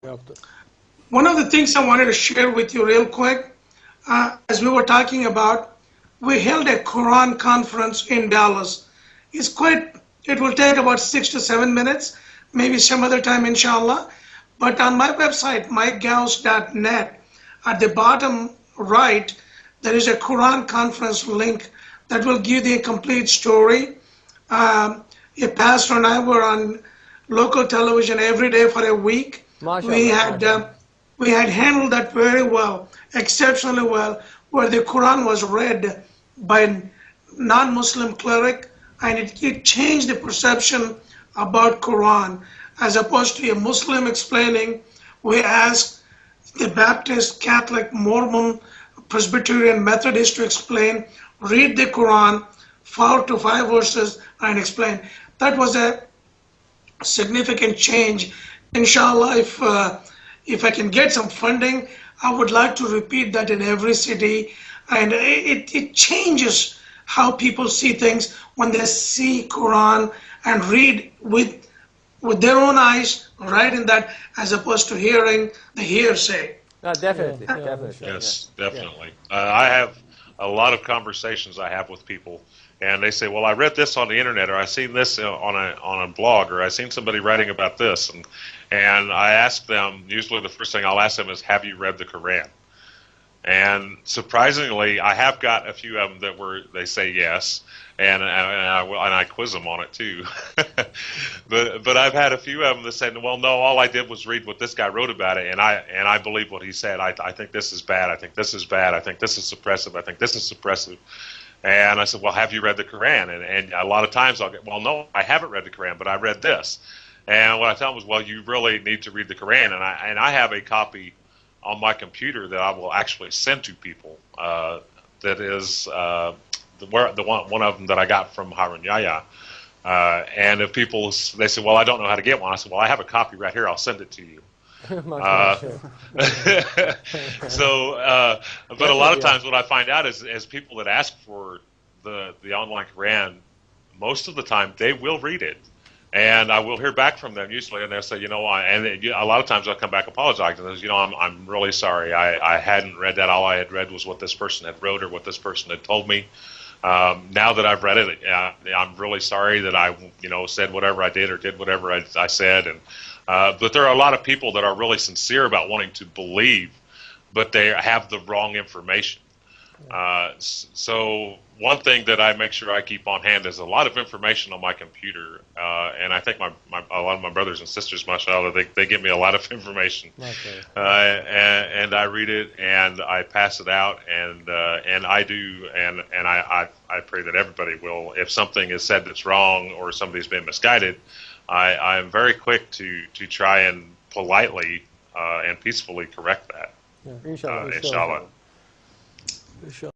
yaptı. One of the things I wanted to share with you real quick, as we were talking about, we held a Quran conference in Dallas. It will take about 6 to 7 minutes, maybe some other time, inshallah. But on my website, myghouse.net, at the bottom right, there is a Quran conference link that will give the complete story. A pastor and I were on local television every day for a week. We Maşallah, had maşallah. we had handled that very well, exceptionally well, where the Quran was read by a non-Muslim cleric, and it changed the perception about Quran. As opposed to a Muslim explaining, we asked the Baptist, Catholic, Mormon, Presbyterian, Methodist to explain, read the Quran, 4 to 5 verses, and explain. That was a significant change. Inshallah, if I can get some funding, I would like to repeat that in every city, and it changes how people see things when they see Quran and read with their own eyes, right in that, as opposed to hearing the hearsay. No, definitely, Yeah. definitely. Yes, definitely. I have a lot of conversations I have with people, and they say, "Well, I read this on the internet, or I seen this on a blog, or I seen somebody writing about this," and I ask them. Usually, the first thing I'll ask them is, "Have you read the Quran?" And surprisingly, I have got a few of them they say yes, and I quiz them on it too. but I've had a few of them that said, well, no, all I did was read what this guy wrote about it, and I believe what he said. I think this is bad. I think this is bad. I think this is suppressive. I think this is suppressive. And I said, well, have you read the Quran? And a lot of times I'll get, well, no, I haven't read the Quran, but I read this. And what I tell them is, well, you really need to read the Quran, and I have a copy on my computer that I will actually send to people. That is one of them that I got from Harun Yahya. And if people, they say, well, I don't know how to get one. I said, well, I have a copy right here. I'll send it to you. But a lot of times what I find out is people that ask for the online Quran, most of the time they will read it. And I will hear back from them usually, and they'll say, a lot of times I'll come back apologizing. I'm really sorry. I hadn't read that. All I had read was what this person had wrote or what this person had told me. Now that I've read it, I'm really sorry that I, said whatever I did or did whatever I said. But there are a lot of people that are really sincere about wanting to believe, but they have the wrong information. So one thing that I make sure I keep on hand is a lot of information on my computer, and I think a lot of my brothers and sisters, mashallah, they give me a lot of information, and I read it and I pass it out, and I do, and I pray that everybody will. If something is said that's wrong or somebody's been misguided, I'm very quick to try and politely and peacefully correct that. Inshallah. Inshallah. Inshallah.